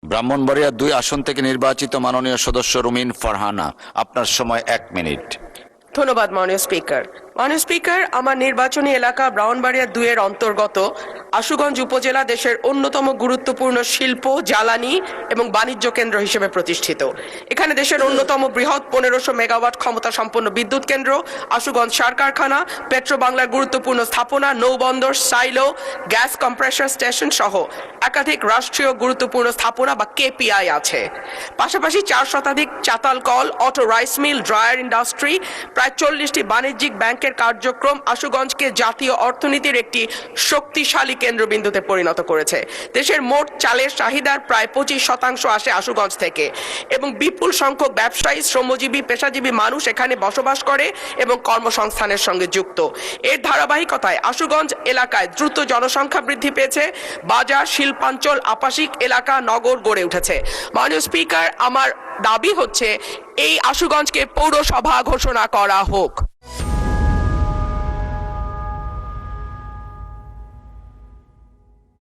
ব্রাহ্মণবাড়িয়া ২ আসন থেকে নির্বাচিত মাননীয় সদস্য রুমিন ফারহানা, আপনার সময় 1 মিনিট। ধন্যবাদ মাননীয় স্পিকার। মাননীয় স্পিকার, আমার নির্বাচনী এলাকা ব্রাহ্মণবাড়িয়া ২ এর অন্তর্গত আশুগঞ্জ উপজেলা দেশের অন্যতম গুরুত্বপূর্ণ শিল্প, জ্বালানি এবং বাণিজ্য কেন্দ্র হিসেবে প্রতিষ্ঠিত। এখানে দেশের অন্যতম বৃহৎ ১৫০০ মেগাওয়াট ক্ষমতা সম্পন্ন বিদ্যুৎ কেন্দ্র, আশুগঞ্জ সার কারখানা, পেট্রো বাংলার গুরুত্বপূর্ণ স্থাপনা, নৌবন্দর, সাইলো, গ্যাস কম্প্রেসার স্টেশন সহ একাধিক রাষ্ট্রীয় গুরুত্বপূর্ণ স্থাপনা বা কেপিআই আছে। পাশাপাশি ৪ শতাধিক চাতাল কল, auto rice mill, dryer industry, প্রায় ৪০টি বাণিজ্যিক ব্যাংকের কার্যক্রম আশুগঞ্জকে জাতীয় অর্থনীতির একটি শক্তিশালী কেন্দ্রবিন্দুতে পরিণত করেছে। দেশের মোট চালের চাহিদার প্রায় ২৫% আসে আশুগঞ্জ থেকে এবং বিপুল সংখ্যক ব্যবসায়ী, শ্রমজীবী, পেশাজীবী মানুষ এখানে বসবাস করে এবং কর্মসংস্থানের সঙ্গে যুক্ত। এর ধারাবাহিকতায় আশুগঞ্জ এলাকায় দ্রুত জনসংখ্যা বৃদ্ধি পেয়েছে, বাজার, শিল্পাঞ্চল, আবাসিক এলাকা, নগর গড়ে উঠেছে। মাননীয় স্পিকার, আমার দাবি হচ্ছে এই আশুগঞ্জকে পৌরসভা ঘোষণা করা হোক।